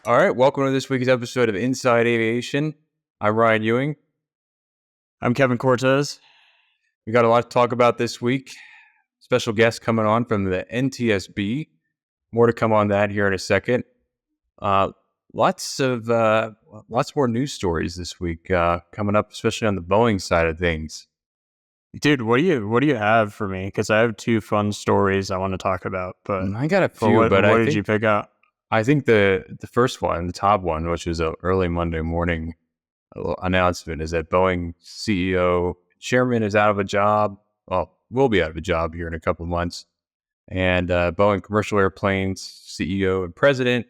All right, welcome to this week's episode of Inside Aviation. I'm Ryan Ewing. I'm Kevin Cortez. We got a lot to talk about this week. Special guest coming on from the NTSB. More to come on that here in a second. Lots more news stories this week coming up, especially on the Boeing side of things. Dude, what do you have for me? Because I have two fun stories I want to talk about. But I got a few. What did you pick out? I think the first one, the top one, which is an early Monday morning announcement, is that Boeing CEO chairman is out of a job. Well, will be out of a job here in a couple of months. And Boeing Commercial Airplanes CEO and president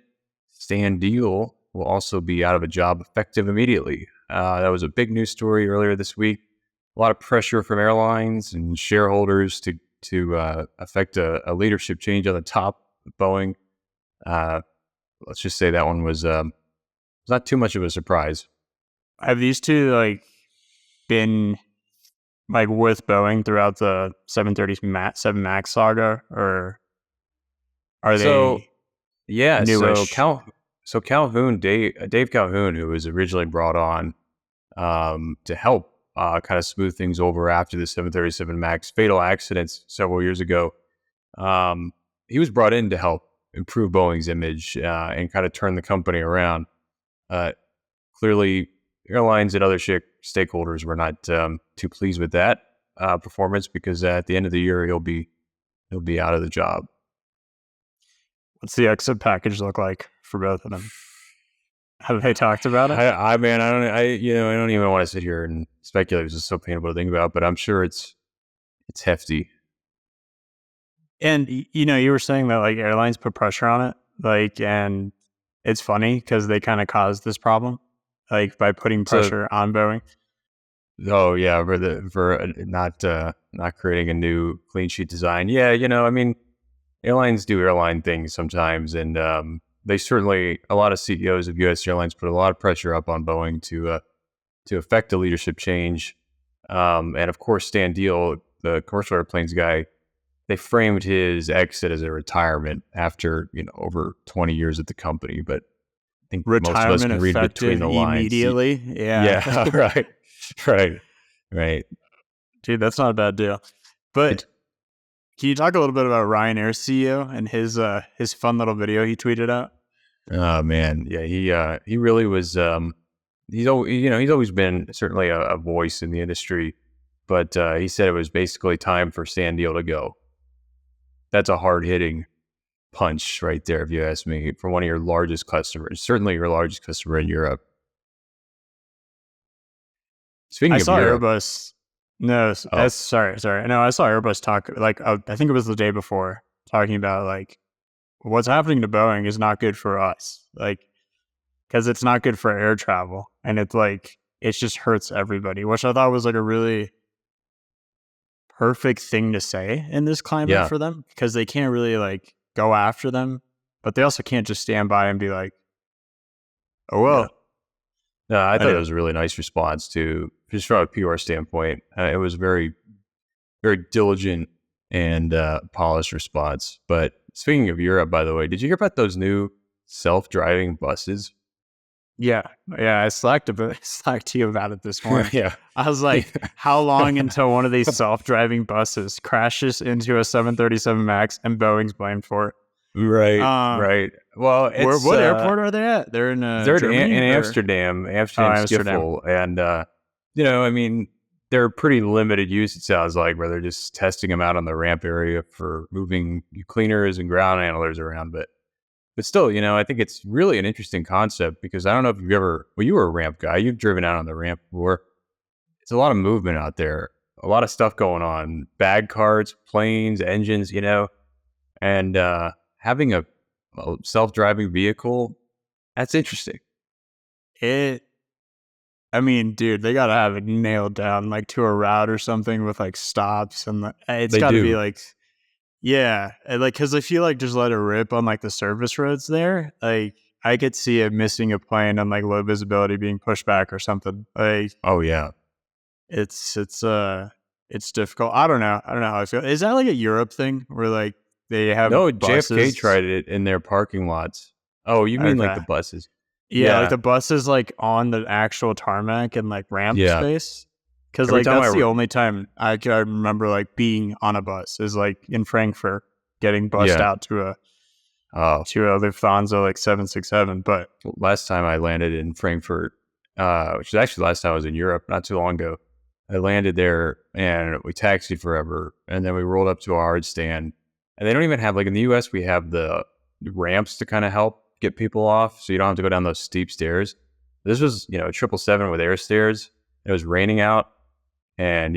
Stan Deal will also be out of a job effective immediately. That was a big news story earlier this week. A lot of pressure from airlines and shareholders to affect a leadership change on the top of Boeing. Let's just say that one was not too much of a surprise. Have these two been with Boeing throughout the 737 MAX saga, or are they? Yeah, newish? So Calhoun, Dave Calhoun, who was originally brought on to help kind of smooth things over after the 737 MAX fatal accidents several years ago, he was brought in to help improve Boeing's image and kind of turn the company around. Clearly, airlines and other stakeholders were not too pleased with that performance, because at the end of the year he'll be out of the job. What's the exit package look like for both of them? Have they talked about it? I don't even want to sit here and speculate. It's just so painful to think about, but I'm sure it's hefty. And you were saying that airlines put pressure on it, and it's funny because they kind of caused this problem, by putting pressure on Boeing. Oh yeah, for not creating a new clean sheet design. Yeah, airlines do airline things sometimes, and they certainly, a lot of CEOs of U.S. airlines put a lot of pressure up on Boeing to affect a leadership change. And of course, Stan Deal, the commercial airplanes guy, they framed his exit as a retirement after over 20 years at the company. But I think retirement most of us can read between the lines immediately. Yeah, right. Dude, that's not a bad deal. But can you talk a little bit about Ryanair's CEO and his fun little video he tweeted out? Oh man, yeah, he really was. He's always been certainly a voice in the industry, but he said it was basically time for Stan Deal to go. That's a hard-hitting punch right there, if you ask me, from one of your largest customers, certainly your largest customer in Europe. Speaking of Europe, Airbus. No, sorry. No, I saw Airbus talk, I think it was the day before, talking about what's happening to Boeing is not good for us, because it's not good for air travel, and it's it just hurts everybody, which I thought was a really perfect thing to say in this climate for them, because they can't really go after them, but they also can't just stand by and be like, oh well. Yeah. No, I thought it was a really nice response to, just from a PR standpoint. It was very, very diligent and polished response. But speaking of Europe, by the way, did you hear about those new self-driving buses? Yeah, I slacked to you about it this morning. Yeah. I was like, how long until one of these self-driving buses crashes into a 737 MAX and Boeing's blamed for it? Right. Well, what airport are they at? They're in Germany, in Amsterdam Schiphol, and they're pretty limited use, it sounds like, where they're just testing them out on the ramp area for moving cleaners and ground handlers around. But still, I think it's really an interesting concept, because I don't know if you were a ramp guy, you've driven out on the ramp before. It's a lot of movement out there, a lot of stuff going on, bag carts, planes, engines, and having a self-driving vehicle, that's interesting. Dude, they gotta have it nailed down, to a route or something with stops, and it's gotta be because I feel just let it rip on the service roads there. I could see it missing a plane on low visibility, being pushed back or something. Oh yeah, it's difficult. I don't know how I feel. Is that a Europe thing where they have no buses? JFK tried it in their parking lots. Oh, you mean like Okay. the buses? Yeah, like the buses like on the actual tarmac and like ramp Yeah. space. Cause Every like time that's the only time I remember like being on a bus is like in Frankfurt getting bussed yeah. out to a Oh, Lufthansa like 767. But last time I landed in Frankfurt, which is actually the last time I was in Europe, not too long ago. I landed there and we taxied forever, and then we rolled up to a hard stand. And they don't even have, like in the US, we have the ramps to kind of help get people off, so you don't have to go down those steep stairs. This was, 777 with air stairs. It was raining out, and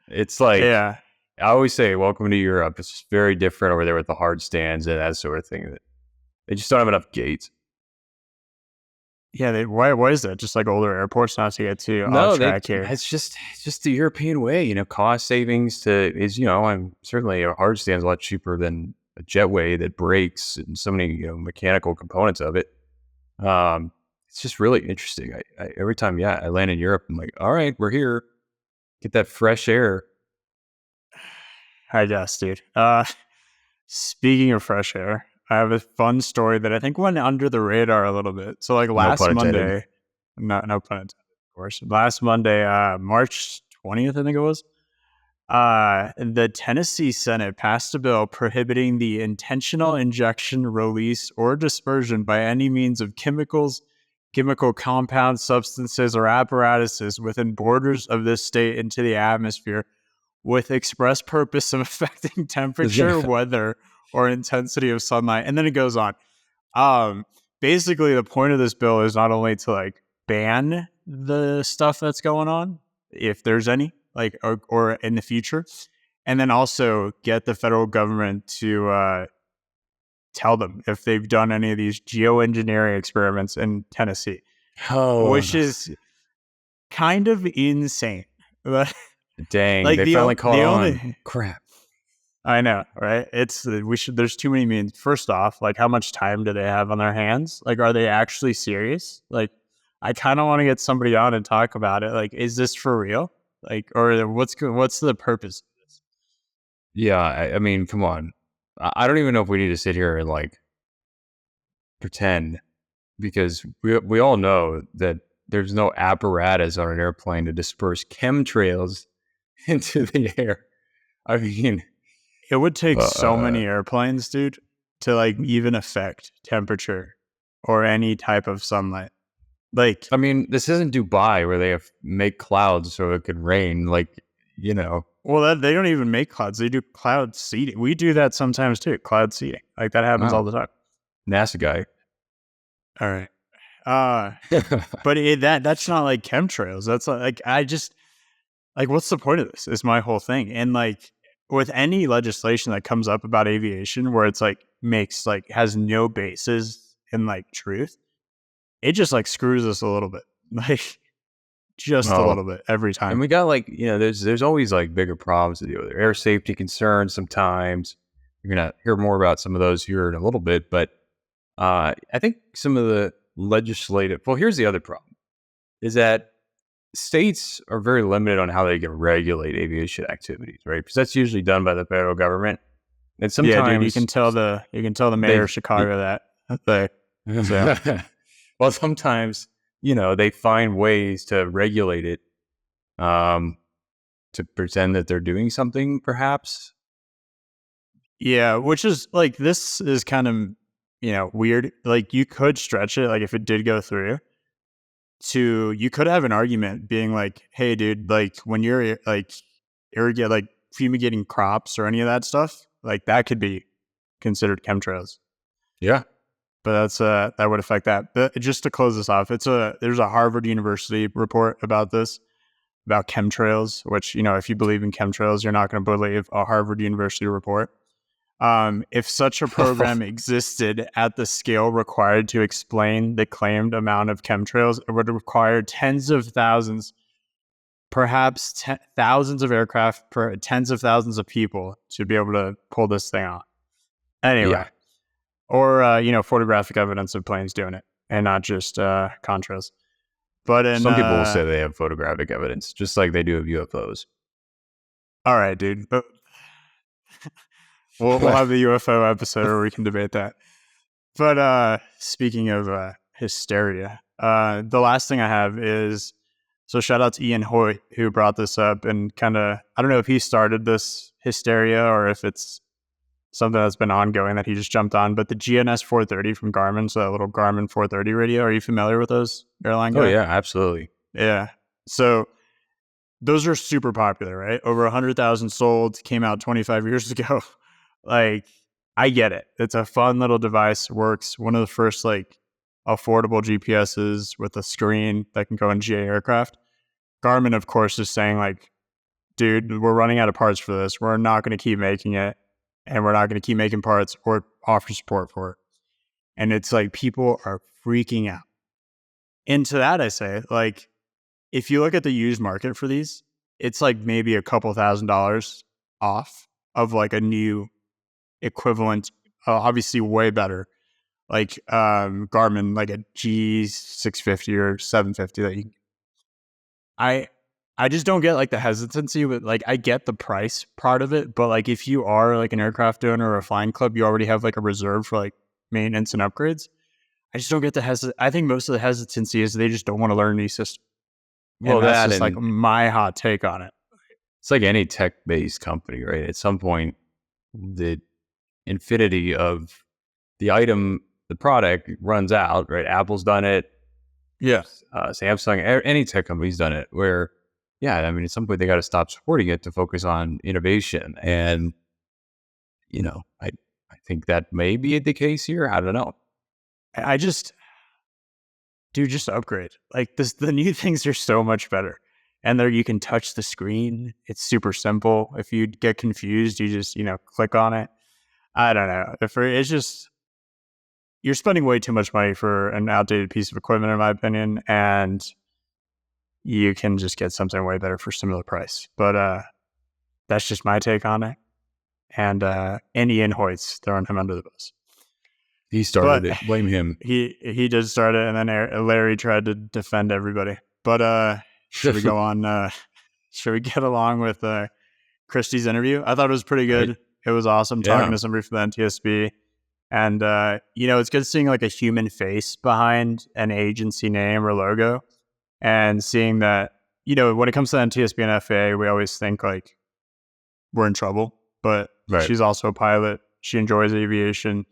it's like yeah. I always say, "Welcome to Europe." It's just very different over there with the hard stands and that sort of thing. They just don't have enough gates. Yeah, why is that? Just like older airports not to get too off No, track here. it's just the European way, cost savings is, I'm certainly a hard stand's a lot cheaper than a jetway that breaks and so many, mechanical components of it. It's just really interesting. I every time, I land in Europe, I'm like, all right, we're here. Get that fresh air. I guess, dude. Speaking of fresh air, I have a fun story that I think went under the radar a little bit. So like No last pun intended. Monday, no pun intended, of course. Last Monday, March 20th, I think it was. The Tennessee Senate passed a bill prohibiting the intentional injection, release, or dispersion by any means of chemicals, chemical compounds, substances, or apparatuses within borders of this state into the atmosphere with express purpose of affecting temperature, weather, or intensity of sunlight. And then it goes on. Basically, the point of this bill is not only to like ban the stuff that's going on, if there's any, like, or in the future, and then also get the federal government to tell them if they've done any of these geoengineering experiments in Tennessee, which is kind of insane. Dang, Like they finally caught the on. only Crap. I know, right? There's too many means. First off, like how much time do they have on their hands? Like, are they actually serious? Like, I kind of want to get somebody on and talk about it. Like, is this for real? Like, or what's the purpose of this? Yeah, I mean, come on. I don't even know if we need to sit here and like pretend, because we all know that there's no apparatus on an airplane to disperse chemtrails into the air. I mean, It would take so many airplanes, dude, to like even affect temperature or any type of sunlight. Like, I mean, this isn't Dubai where they make clouds so it can rain. Like, well, they don't even make clouds. They do cloud seeding. We do that sometimes too. Cloud seeding, like that happens all the time. NASA guy. All right. But that's not like chemtrails. That's like I just like what's the point of this? Is my whole thing. And like with any legislation that comes up about aviation where it's like has no basis in like truth, it just like screws us a little bit. Like just a little bit every time. And we got like, there's always like bigger problems to deal with. Air safety concerns sometimes. You're going to hear more about some of those here in a little bit, but I think some of the here's the other problem, is that states are very limited on how they can regulate aviation activities, right? Because that's usually done by the federal government. And sometimes, yeah, dude, you can tell the mayor of Chicago that. Well, sometimes, they find ways to regulate it, to pretend that they're doing something, perhaps. Yeah, which is like, this is kind of, weird. Like you could stretch it, like if it did go through, you could have an argument being like, hey, dude, like when you're like fumigating crops or any of that stuff, like that could be considered chemtrails. Yeah. But that would affect that. But just to close this off, there's a Harvard University report about this, about chemtrails, which, if you believe in chemtrails, you're not going to believe a Harvard University report. If such a program existed at the scale required to explain the claimed amount of chemtrails, it would require tens of thousands, perhaps thousands of aircraft, tens of thousands of people to be able to pull this thing off. Anyway. Yeah. Or, photographic evidence of planes doing it and not just contrails. But some people will say they have photographic evidence, just like they do of UFOs. All right, dude. But we'll have the UFO episode where we can debate that. But speaking of hysteria, the last thing I have is, so shout out to Ian Hoyt, who brought this up, and kind of, I don't know if he started this hysteria or if it's something that's been ongoing that he just jumped on, but the GNS 430 from Garmin, so that little Garmin 430 radio, are you familiar with those, airline guy? Oh yeah, absolutely. Yeah. So those are super popular, right? Over 100,000 sold, came out 25 years ago. Like, I get it. It's a fun little device, works. One of the first like affordable GPSs with a screen that can go in GA aircraft. Garmin, of course, is saying like, dude, we're running out of parts for this. We're not going to keep making it, and we're not going to keep making parts or offer support for it. And it's like people are freaking out. And to that, I say, like, if you look at the used market for these, it's like maybe a couple $1,000s off of like a new equivalent, obviously way better, like Garmin, like a G650 or 750 that you. I just don't get like the hesitancy with, like, I get the price part of it, but like if you are like an aircraft owner or a flying club, you already have like a reserve for like maintenance and upgrades. I just don't get the I think most of the hesitancy is they just don't want to learn new systems. Well, and that's just like my hot take on it. It's like any tech-based company, right? At some point, the infinity of the item, the product runs out, right? Apple's done it. Yeah. Samsung, any tech company's done it where, yeah, I mean, at some point they got to stop supporting it to focus on innovation. And, you know, I think that may be the case here. I don't know. I just, dude, just upgrade. Like the new things are so much better. And there you can touch the screen. It's super simple. If you get confused, you just, click on it. I don't know. It's just, you're spending way too much money for an outdated piece of equipment, in my opinion. And you can just get something way better for similar price. But that's just my take on it. And Ian Hoyt's throwing him under the bus. He started it. Blame him. He did start it, and then Larry tried to defend everybody. But should we go on? Should we get along with Kristi's interview? I thought it was pretty good. Right. It was awesome talking to somebody from the NTSB. And, it's good seeing like a human face behind an agency name or logo, and seeing that, when it comes to NTSB and FAA, we always think like we're in trouble, but she's also a pilot. She enjoys aviation.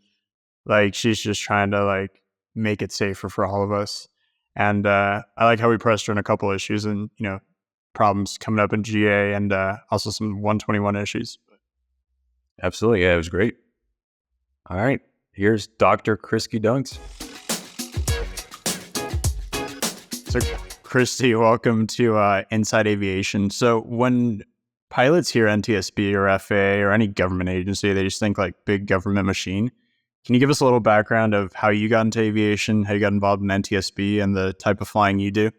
Like, she's just trying to like make it safer for all of us. And I like how we pressed her on a couple issues and, problems coming up in GA, and also some 121 issues. Absolutely. Yeah, it was great. All right. Here's Dr. Kristi Dunks. So, Kristi, welcome to Inside Aviation. So when pilots hear NTSB or FAA or any government agency, they just think like big government machine. Can you give us a little background of how you got into aviation, how you got involved in NTSB, and the type of flying you do?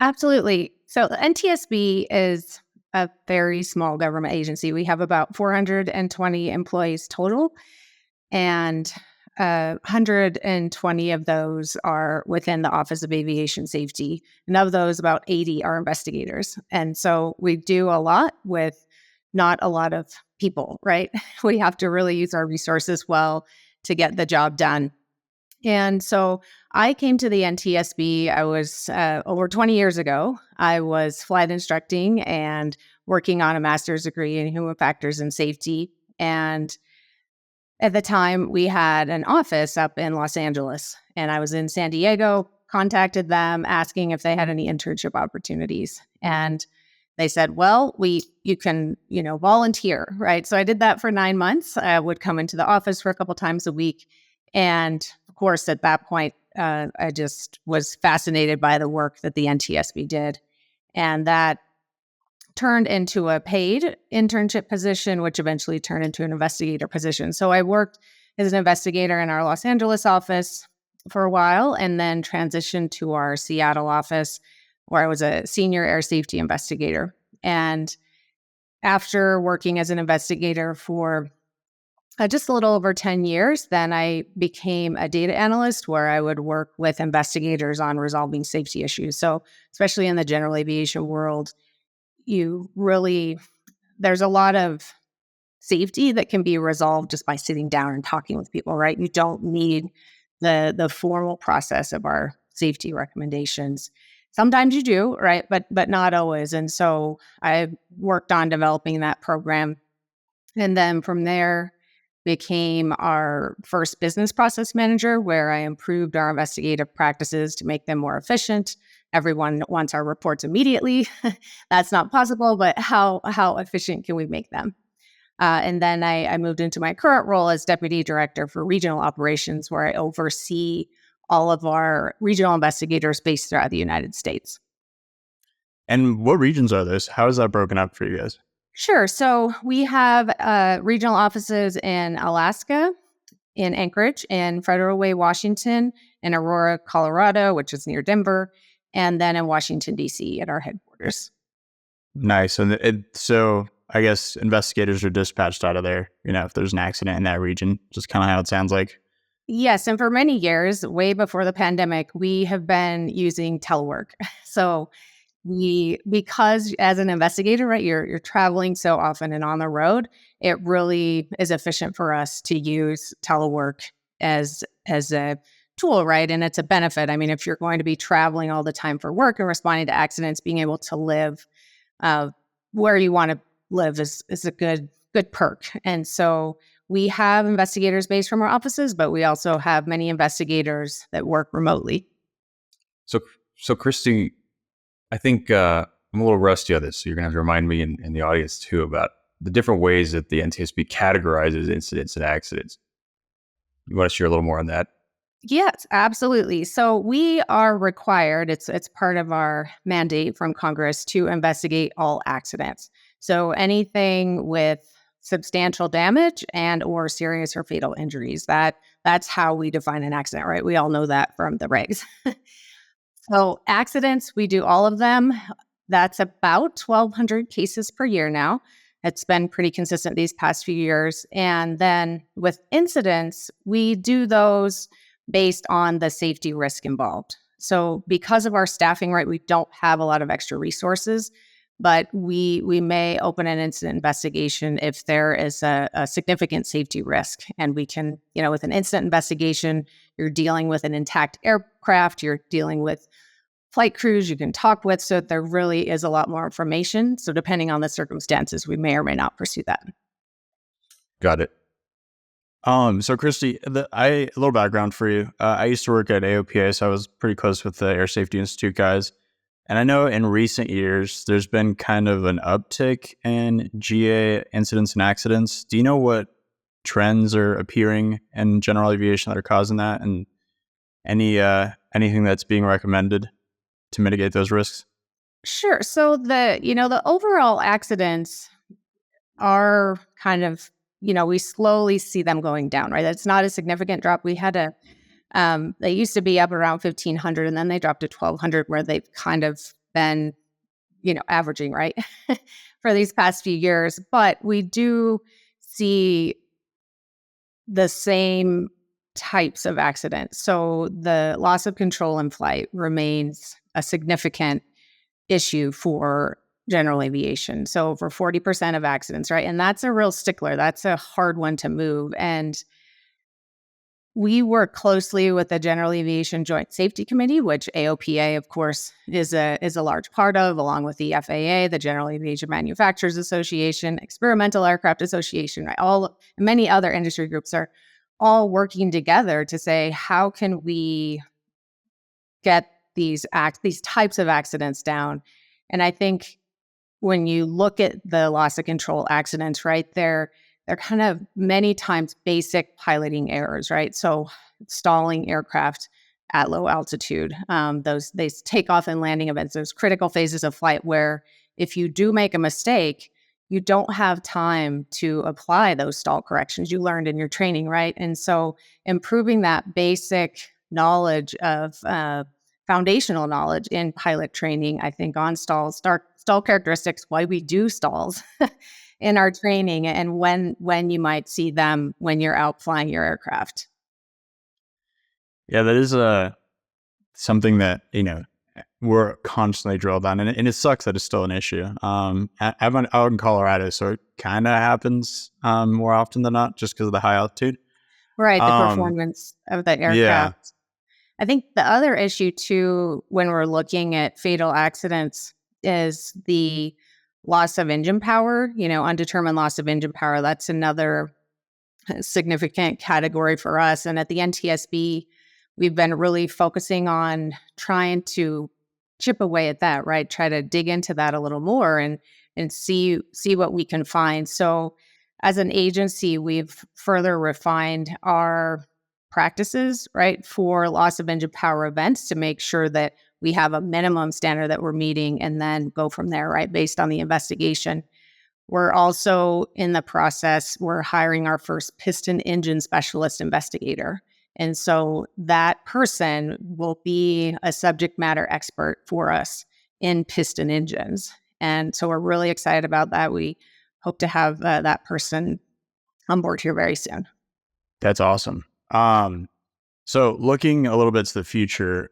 Absolutely. So the NTSB is a very small government agency. We have about 420 employees total, and 120 of those are within the Office of Aviation Safety. And of those, about 80 are investigators. And so we do a lot with not a lot of people, right? We have to really use our resources well to get the job done. And so I came to the NTSB, I was over 20 years ago. I was flight instructing and working on a master's degree in human factors and safety. And at the time, we had an office up in Los Angeles, and I was in San Diego, contacted them asking if they had any internship opportunities. And they said, well, you can, volunteer, right? So I did that for 9 months. I would come into the office for a couple times a week. And of course, at that point, I just was fascinated by the work that the NTSB did. And that turned into a paid internship position, which eventually turned into an investigator position. So I worked as an investigator in our Los Angeles office for a while, and then transitioned to our Seattle office, where I was a senior air safety investigator. And after working as an investigator for just a little over 10 years, then I became a data analyst, where I would work with investigators on resolving safety issues. So especially in the general aviation world, there's a lot of safety that can be resolved just by sitting down and talking with people, right? You don't need the formal process of our safety recommendations. Sometimes you do, right? But not always. And so I worked on developing that program. And then from there, became our first business process manager, where I improved our investigative practices to make them more efficient. Everyone wants our reports immediately. That's not possible, but how efficient can we make them? And then I moved into my current role as deputy director for regional operations, where I oversee all of our regional investigators based throughout the United States. And what regions are those? How is that broken up for you guys? Sure. So we have regional offices in Alaska, in Anchorage, in Federal Way, Washington, in Aurora, Colorado, which is near Denver, and then in Washington, D.C. at our headquarters. Nice. And so I guess investigators are dispatched out of there, if there's an accident in that region, just kind of how it sounds like. Yes. And for many years, way before the pandemic, we have been using telework. So because as an investigator, right, you're traveling so often and on the road, it really is efficient for us to use telework as a tool, right? And it's a benefit. I mean, if you're going to be traveling all the time for work and responding to accidents, being able to live where you want to live is a good perk. And so we have investigators based from our offices, but we also have many investigators that work remotely. So Kristi, I think I'm a little rusty on this, so you're going to have to remind me and the audience too about the different ways that the NTSB categorizes incidents and accidents. You want to share a little more on that? Yes, absolutely. So we are required, it's part of our mandate from Congress to investigate all accidents. So anything with substantial damage and or serious or fatal injuries, that's how we define an accident, right? We all know that from the regs. So accidents, we do all of them. That's about 1,200 cases per year now. It's been pretty consistent these past few years. And then with incidents, we do those based on the safety risk involved. So because of our staffing, right, we don't have a lot of extra resources, but we may open an incident investigation if there is a significant safety risk. And we can, with an incident investigation, you're dealing with an intact aircraft, you're dealing with flight crews you can talk with. So there really is a lot more information. So depending on the circumstances, we may or may not pursue that. Got it. So Kristi, a little background for you. I used to work at AOPA, so I was pretty close with the Air Safety Institute guys. And I know in recent years, there's been kind of an uptick in GA incidents and accidents. Do you know what trends are appearing in general aviation that are causing that, and anything that's being recommended to mitigate those risks? Sure. So the overall accidents are kind of, we slowly see them going down, right? It's not a significant drop. We had they used to be up around 1,500 and then they dropped to 1,200 where they've kind of been, averaging, right? for these past few years. But we do see the same types of accidents. So the loss of control in flight remains a significant issue for general aviation. So over 40% of accidents, right? And that's a real stickler. That's a hard one to move. And we work closely with the General Aviation Joint Safety Committee, which AOPA, of course, is a large part of, along with the FAA, the General Aviation Manufacturers Association, Experimental Aircraft Association, right? And many other industry groups are all working together to say, how can we get these types of accidents down? And I think when you look at the loss of control accidents, right, they're kind of many times basic piloting errors, right? So stalling aircraft at low altitude, those takeoff and landing events, those critical phases of flight where if you do make a mistake, you don't have time to apply those stall corrections you learned in your training, right? And so improving that basic knowledge of foundational knowledge in pilot training, I think on stalls, stall characteristics, why we do stalls in our training, and when you might see them when you're out flying your aircraft. Yeah, that is something that, we're constantly drilled on, and it sucks that it's still an issue. I'm out in Colorado, so it kind of happens more often than not, just because of the high altitude. Right, the performance of the aircraft. Yeah. I think the other issue too, when we're looking at fatal accidents, is the loss of engine power. Undetermined loss of engine power. That's another significant category for us. And at the NTSB, we've been really focusing on trying to chip away at that, right? Try to dig into that a little more and see what we can find. So as an agency, we've further refined our practices, right, for loss of engine power events to make sure that we have a minimum standard that we're meeting and then go from there, right, based on the investigation. We're also in the process, we're hiring our first piston engine specialist investigator. And so that person will be a subject matter expert for us in piston engines. And so we're really excited about that. We hope to have that person on board here very soon. That's awesome. So looking a little bit to the future,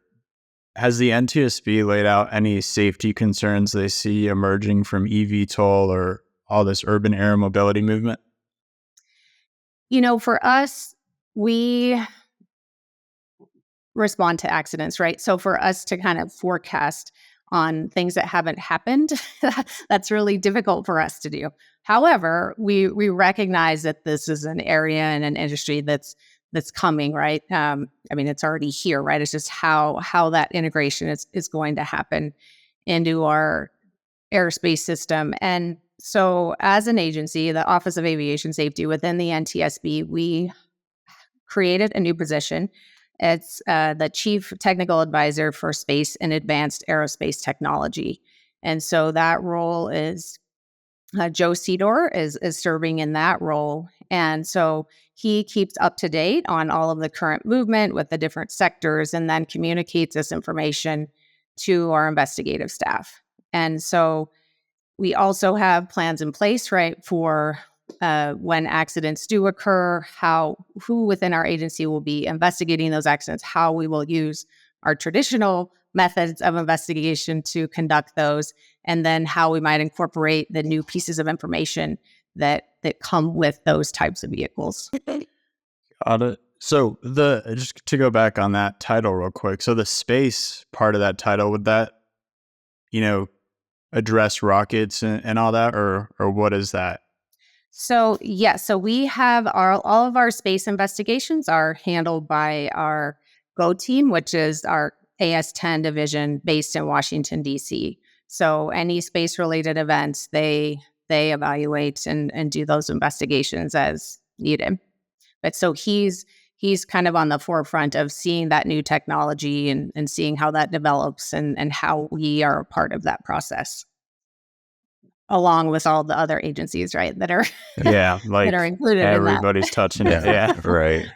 has the NTSB laid out any safety concerns they see emerging from eVTOL or all this urban air mobility movement? For us, we respond to accidents, right? So for us to kind of forecast on things that haven't happened, that's really difficult for us to do. However, we recognize that this is an area and an industry that's coming, right? It's already here, right? It's just how that integration is going to happen into our airspace system. And so as an agency, the Office of Aviation Safety within the NTSB, we created a new position. It's the Chief Technical Advisor for Space and Advanced Aerospace Technology. And so that role is Joe Sedor is serving in that role. And so he keeps up to date on all of the current movement with the different sectors and then communicates this information to our investigative staff. And so we also have plans in place, right, for when accidents do occur, who within our agency will be investigating those accidents, how we will use our traditional methods of investigation to conduct those, and then how we might incorporate the new pieces of information that come with those types of vehicles. Got it. So just to go back on that title real quick. So the space part of that title, would that, address rockets and all that, or what is that? So so we have all of our space investigations are handled by our GO team, which is our AS-10 division based in Washington, D.C. So any space-related events, they evaluate and do those investigations as needed. But so he's kind of on the forefront of seeing that new technology and seeing how that develops and how we are a part of that process, along with all the other agencies, right, that are that are included. Everybody's touching it. Yeah, right.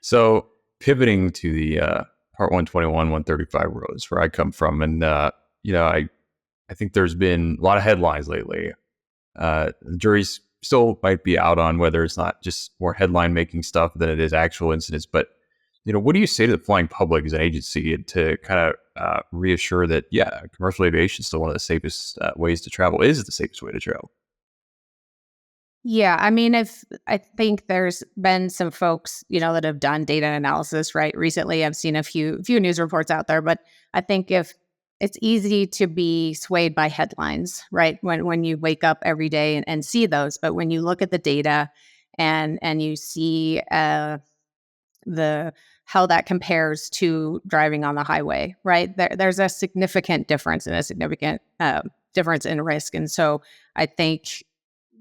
So pivoting to the Part 121, 135 roads, where I come from, and I think there's been a lot of headlines lately. The jury's still might be out on whether it's not just more headline making stuff than it is actual incidents. But what do you say to the flying public as an agency to kind of reassure that commercial aviation is still one of the safest ways to travel? Is the safest way to travel? Yeah, I think there's been some folks, that have done data analysis, right? Recently, I've seen a few news reports out there, but I think if it's easy to be swayed by headlines, right? When you wake up every day and see those, but when you look at the data and you see how that compares to driving on the highway, right? There's a significant difference and a significant difference in risk, and so I think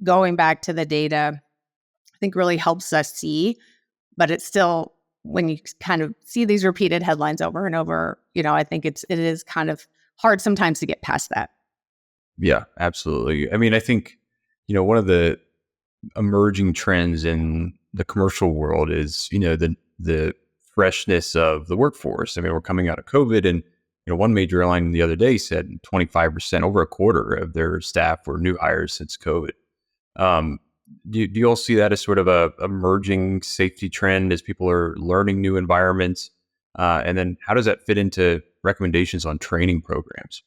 going back to the data, I think really helps us see, but it's still, when you kind of see these repeated headlines over and over, I think it is kind of hard sometimes to get past that. Yeah, absolutely. I think, one of the emerging trends in the commercial world is, the freshness of the workforce. We're coming out of COVID, and, one major airline the other day said 25%, over a quarter of their staff were new hires since COVID. Do you all see that as sort of a emerging safety trend as people are learning new environments? And then how does that fit into recommendations on training programs?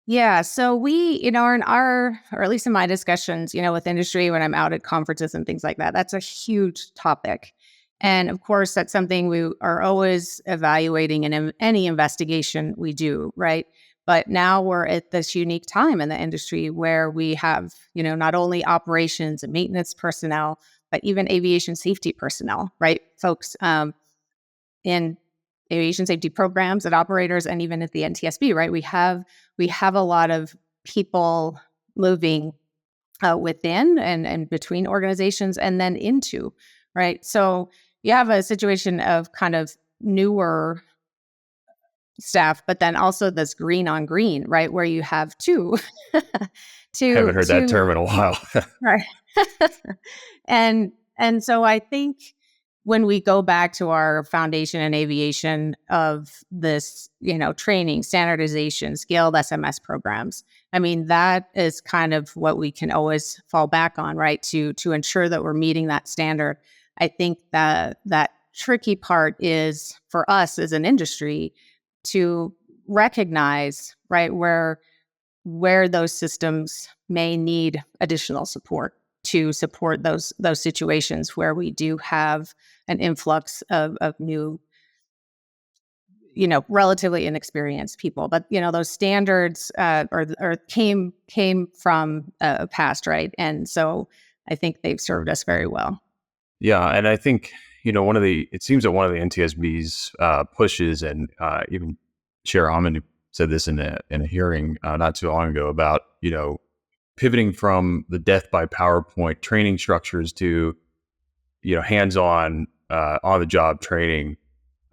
Yeah. So we, in our, or at least in my discussions, with industry, when I'm out at conferences and things like that, that's a huge topic. And of course, that's something we are always evaluating in any investigation we do, right? But now we're at this unique time in the industry where we have, not only operations and maintenance personnel, but even aviation safety personnel, right? Folks in aviation safety programs and operators, and even at the NTSB, right? We have a lot of people moving within and between organizations and then into, right? So you have a situation of kind of newer staff, but then also this green on green, right? Where you have two, Haven't heard that term in a while. right. And so I think when we go back to our foundation in aviation of this, training, standardization, scaled SMS programs, I mean, that is kind of what we can always fall back on, right? To ensure that we're meeting that standard. I think that tricky part is for us as an industry to recognize, right, where those systems may need additional support to support those situations where we do have an influx of new, relatively inexperienced people. But those standards or came from a past, right? And so I think they've served us very well. Yeah, and I think it seems that one of the NTSB's pushes, and even Chair Hammond said this in a hearing not too long ago about pivoting from the death by PowerPoint training structures to hands-on on the job training.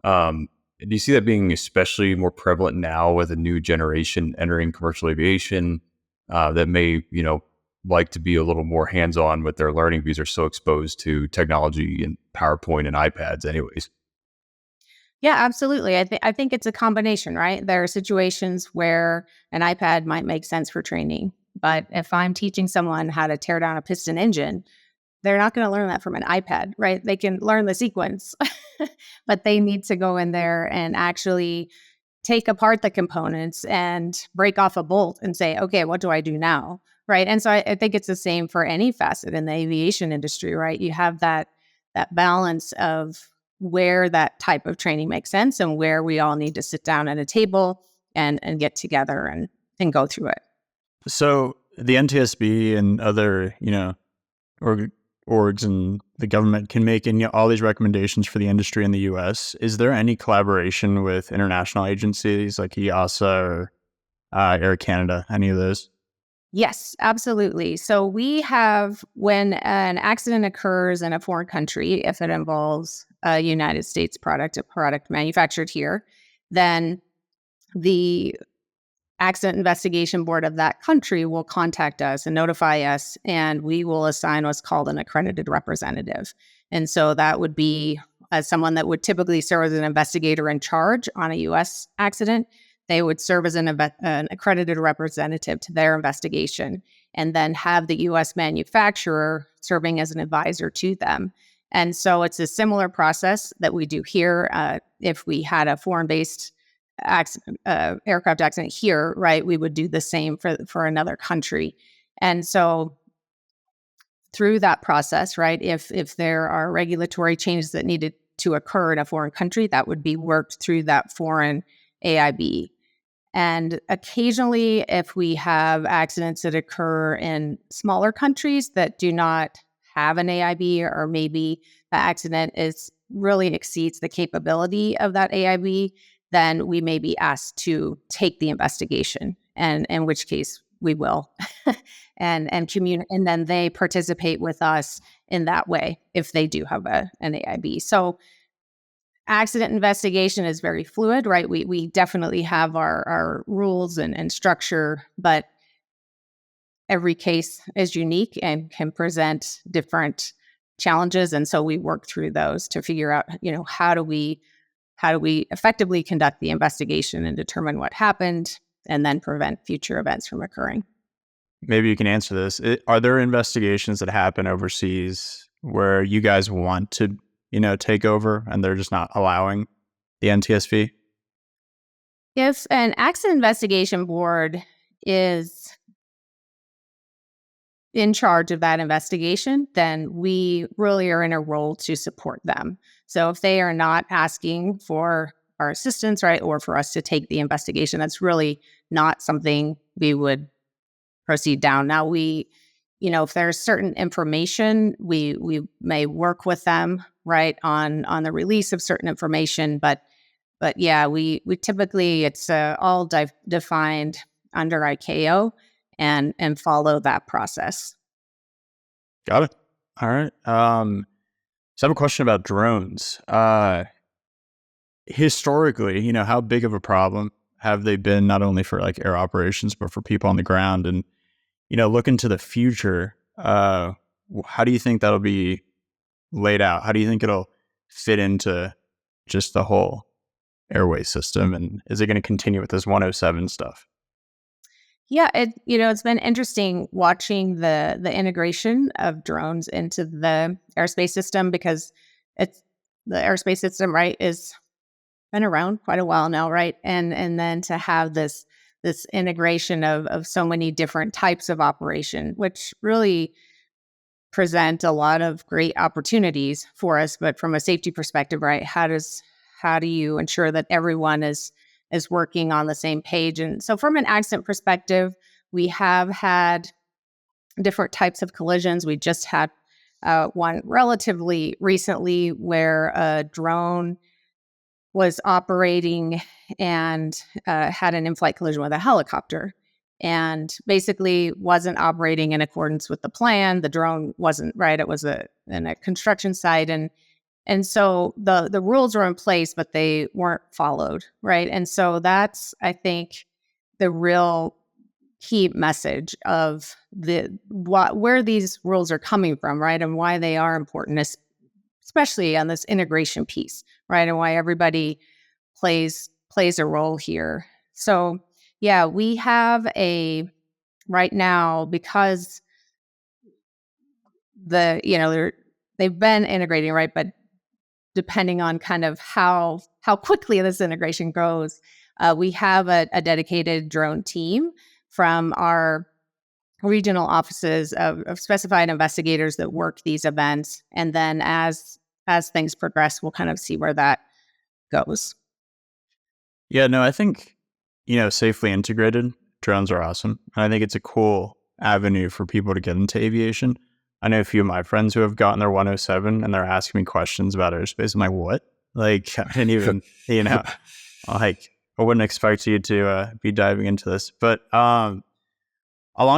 Do you see that being especially more prevalent now with a new generation entering commercial aviation that may like to be a little more hands-on with their learning because they're so exposed to technology and PowerPoint and iPads anyways? Yeah, absolutely. I think it's a combination, right? There are situations where an iPad might make sense for training, but if I'm teaching someone how to tear down a piston engine, they're not going to learn that from an iPad, right? They can learn the sequence, but they need to go in there and actually take apart the components and break off a bolt and say, okay, what do I do now? Right. And so I think it's the same for any facet in the aviation industry, right? You have that balance of where that type of training makes sense and where we all need to sit down at a table and get together and go through it. So the NTSB and other, orgs and the government can make all these recommendations for the industry in the U.S. Is there any collaboration with international agencies like EASA or Air Canada, any of those? Yes, absolutely. So we have, when an accident occurs in a foreign country, if it involves a United States product, a product manufactured here, then the accident investigation board of that country will contact us and notify us, and we will assign what's called an accredited representative. And so that would be someone that would typically serve as an investigator in charge on a U.S. accident. They would serve as an accredited representative to their investigation, and then have the U.S. manufacturer serving as an advisor to them. And so it's a similar process that we do here. If we had a foreign-based aircraft accident here, right, we would do the same for another country. And so through that process, right, if there are regulatory changes that needed to occur in a foreign country, that would be worked through that foreign AIB. And occasionally, if we have accidents that occur in smaller countries that do not have an AIB, or maybe the accident really exceeds the capability of that AIB, then we may be asked to take the investigation, and in which case we will, and then they participate with us in that way if they do have an AIB. So accident investigation is very fluid, right? We definitely have our rules and structure, but every case is unique and can present different challenges. And so we work through those to figure out, how do we effectively conduct the investigation and determine what happened and then prevent future events from occurring. Maybe you can answer this. Are there investigations that happen overseas where you guys want to, take over and they're just not allowing? the NTSB? If an accident investigation board is in charge of that investigation, then we really are in a role to support them. So if they are not asking for our assistance, right, or for us to take the investigation, that's really not something we would proceed down. Now, if there's certain information, we may work with them, right, on the release of certain information, but yeah, we typically, it's all defined under ICAO and follow that process. Got it. All right. So I have a question about drones. Historically, how big of a problem have they been, not only for like air operations, but for people on the ground? And, looking to the future, how do you think that'll be laid out? How do you think it'll fit into just the whole airway system? And is it going to continue with this 107 stuff? Yeah, it's been interesting watching the integration of drones into the airspace system, because it's the airspace system, right, is been around quite a while now, right? And then to have this integration of so many different types of operation, which really present a lot of great opportunities for us. But from a safety perspective, right, how do you ensure that everyone is working on the same page? And so from an accident perspective, we have had different types of collisions. We just had one relatively recently where a drone was operating and had an in-flight collision with a helicopter, and basically wasn't operating in accordance with the plan. The drone wasn't right. It was in a construction site, and so the rules were in place, but they weren't followed, right? And so that's, I think, the real key message of where these rules are coming from, right? And why they are important, especially on this integration piece, right? And why everybody plays a role here. So yeah, we have right now, because they've been integrating, right? But depending on kind of how quickly this integration goes, we have a dedicated drone team from our regional offices of specified investigators that work these events. And then as things progress, we'll kind of see where that goes. Yeah, no, I think, safely integrated drones are awesome. And I think it's a cool avenue for people to get into aviation. I know a few of my friends who have gotten their 107 and they're asking me questions about airspace. I'm like, what? Like, I didn't even, like, I wouldn't expect you to be diving into this. But along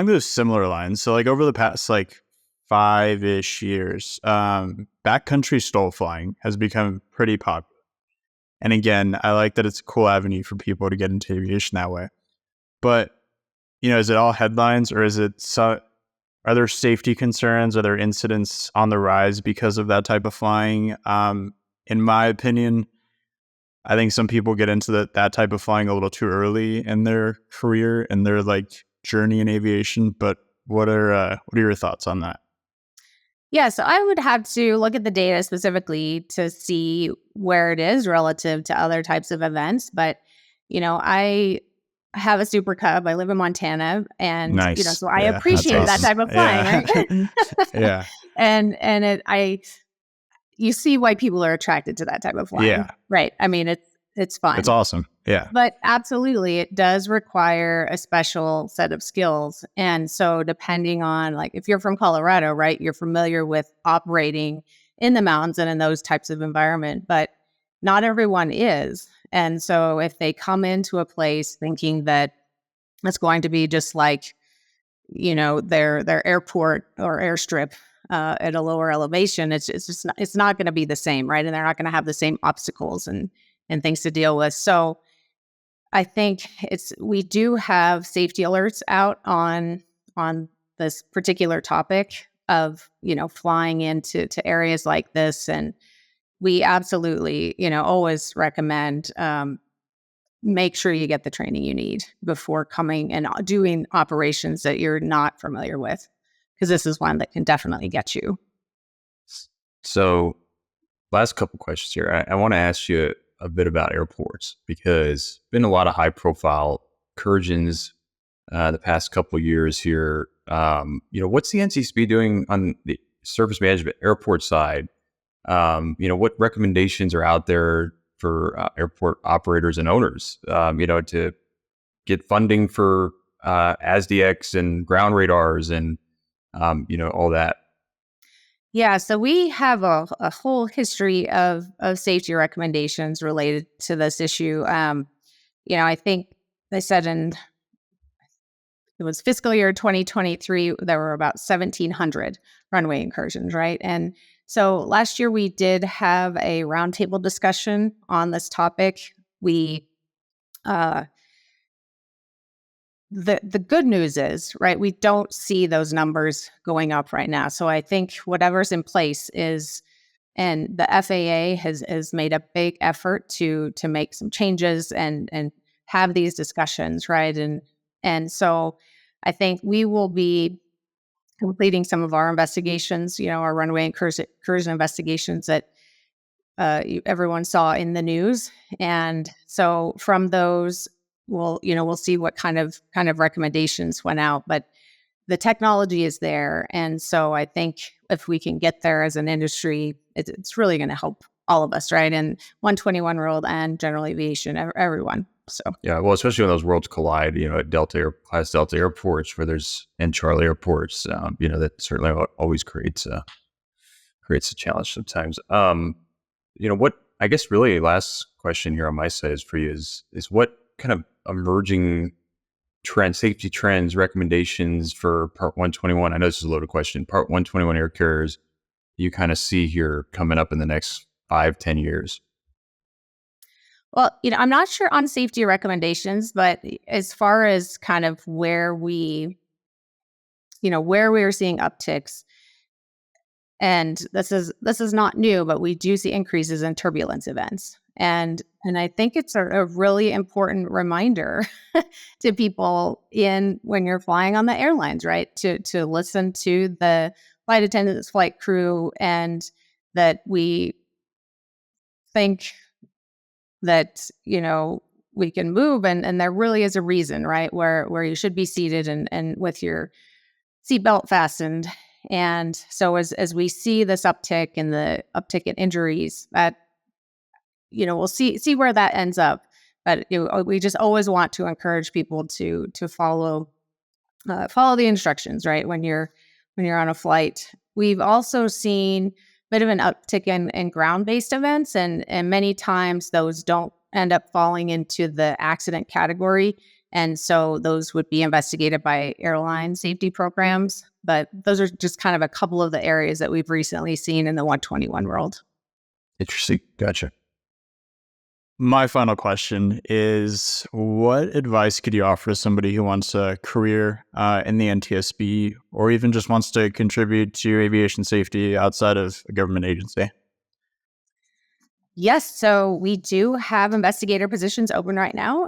those similar lines, so like over the past like 5-ish years, backcountry STOL flying has become pretty popular. And again, I like that it's a cool avenue for people to get into aviation that way. But, is it all headlines, or is it are there safety concerns? Are there incidents on the rise because of that type of flying? In my opinion, I think some people get into that type of flying a little too early in their career and their like journey in aviation. But what are your thoughts on that? Yeah, so I would have to look at the data specifically to see where it is relative to other types of events. But, I have a Super Cub. I live in Montana, and nice. So I appreciate that type of flying, right? Yeah. And you see why people are attracted to that type of flying. Yeah. Right. I mean, it's fun. It's awesome. Yeah. But absolutely, it does require a special set of skills. And so depending on, like, if you're from Colorado, right, you're familiar with operating in the mountains and in those types of environment, but not everyone is. And so if they come into a place thinking that it's going to be just like, their airport or airstrip at a lower elevation, it's not going to be the same, right? And they're not going to have the same obstacles and things to deal with. So I think we do have safety alerts out on this particular topic of, flying into areas like this. And we absolutely, always recommend make sure you get the training you need before coming and doing operations that you're not familiar with, because this is one that can definitely get you. So last couple questions here. I want to ask you, a bit about airports, because been a lot of high profile incursions the past couple of years here. What's the NTSB doing on the surface management airport side? What recommendations are out there for airport operators and owners, to get funding for ASDX and ground radars and, all that? Yeah, so we have a whole history of safety recommendations related to this issue. I think they said it was fiscal year 2023, there were about 1,700 runway incursions, right? And so last year we did have a roundtable discussion on this topic. We the good news is, right, we don't see those numbers going up right now. So I think whatever's in place is, and the FAA has made a big effort to make some changes and have these discussions, right? And so I think we will be completing some of our investigations, our runway incursion investigations that everyone saw in the news. And so from those, we'll see what kind of recommendations went out, but the technology is there. And so I think if we can get there as an industry, it's really going to help all of us, right? And 121 world and general aviation, everyone. So yeah, well, especially when those worlds collide, at class Delta airports and Charlie airports, that certainly always creates a challenge sometimes. What I guess really last question here on my side is for you is what kind of emerging safety trends, recommendations for Part 121? I know this is a loaded question. Part 121 air carriers you kind of see here coming up in the next 5-10 years? Well, I'm not sure on safety recommendations, but as far as kind of where we are seeing upticks, and this is not new, but we do see increases in turbulence events. And I think it's a really important reminder to people when you're flying on the airlines, right? To listen to the flight attendants, flight crew, and that we think that, we can move and there really is a reason, right? Where you should be seated and with your seatbelt fastened. And so as we see this uptick in injuries, that we'll see where that ends up. But we just always want to encourage people to follow the instructions, right? When you're on a flight. We've also seen a bit of an uptick in ground-based events, and many times those don't end up falling into the accident category. And so those would be investigated by airline safety programs. But those are just kind of a couple of the areas that we've recently seen in the 121 world. Interesting. Gotcha. My final question is, what advice could you offer to somebody who wants a career in the NTSB, or even just wants to contribute to aviation safety outside of a government agency? Yes, so we do have investigator positions open right now.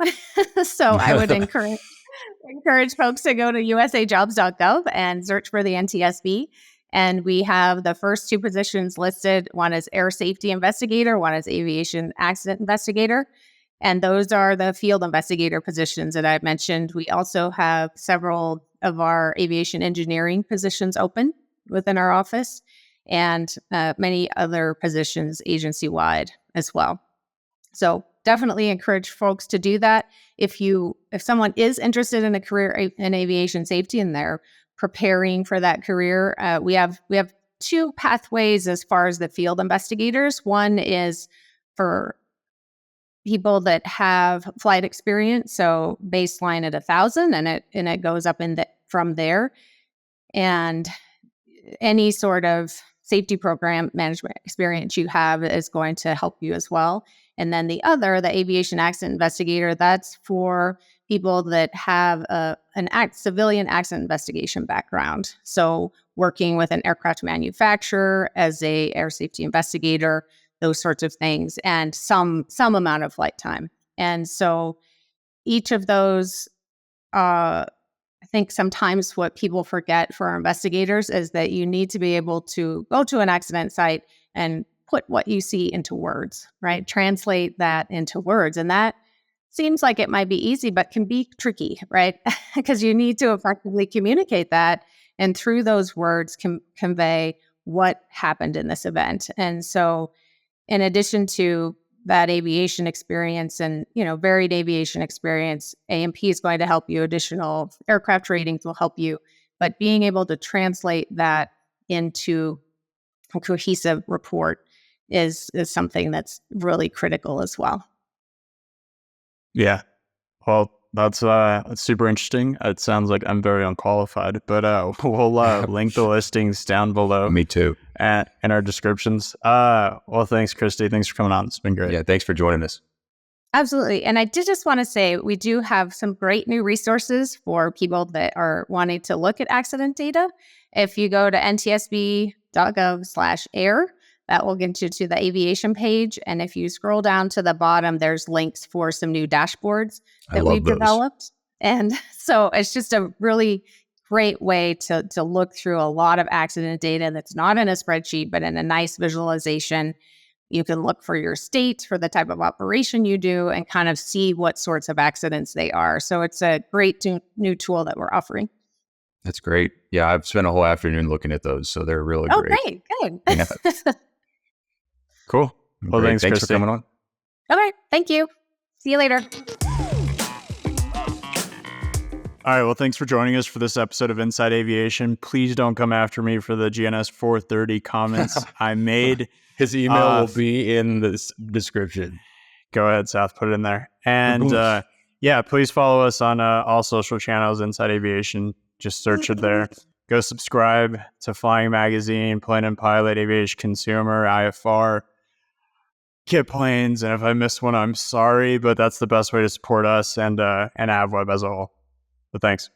So I would encourage folks to go to usajobs.gov and search for the NTSB. And we have the first two positions listed. One is air safety investigator, one is aviation accident investigator. And those are the field investigator positions that I've mentioned. We also have several of our aviation engineering positions open within our office, and many other positions agency-wide as well. So definitely encourage folks to do that. If someone is interested in a career in aviation safety and they're preparing for that career, we have two pathways as far as the field investigators. One is for people that have flight experience, so baseline at 1,000, and it goes up from there. And any sort of safety program management experience you have is going to help you as well. And then the aviation accident investigator, that's for people that have an civilian accident investigation background. So working with an aircraft manufacturer as a air safety investigator, those sorts of things, and some amount of flight time. And so each of those, I think sometimes what people forget for our investigators is that you need to be able to go to an accident site and put what you see into words, right? Translate that into words. And that seems like it might be easy, but can be tricky, right? Because you need to effectively communicate that. And through those words, convey what happened in this event. And so in addition to that aviation experience and, varied aviation experience, A&P is going to help you. Additional aircraft ratings will help you. But being able to translate that into a cohesive report is something that's really critical as well. Yeah. Well, that's super interesting. It sounds like I'm very unqualified, but we'll link the listings down below. Me too. In our descriptions. Well, thanks, Kristi. Thanks for coming on. It's been great. Yeah, thanks for joining us. Absolutely. And I did just want to say we do have some great new resources for people that are wanting to look at accident data. If you go to ntsb.gov/air, that will get you to the aviation page. And if you scroll down to the bottom, there's links for some new dashboards that we've developed. And so it's just a really great way to look through a lot of accident data that's not in a spreadsheet, but in a nice visualization. You can look for your state, for the type of operation you do, and kind of see what sorts of accidents they are. So it's a great new tool that we're offering. That's great. Yeah, I've spent a whole afternoon looking at those, so they're really great. Great. Good. Yeah. Cool. Well, thanks for coming on. Okay. Thank you. See you later. All right. Well, thanks for joining us for this episode of Inside Aviation. Please don't come after me for the GNS 430 comments I made. His email will be in the description. Go ahead, Seth. Put it in there. And please follow us on all social channels, Inside Aviation. Just search it there. Go subscribe to Flying Magazine, Plane and Pilot, Aviation Consumer, IFR, Kit Planes. And if I missed one, I'm sorry, but that's the best way to support us and AvWeb as a whole. But thanks.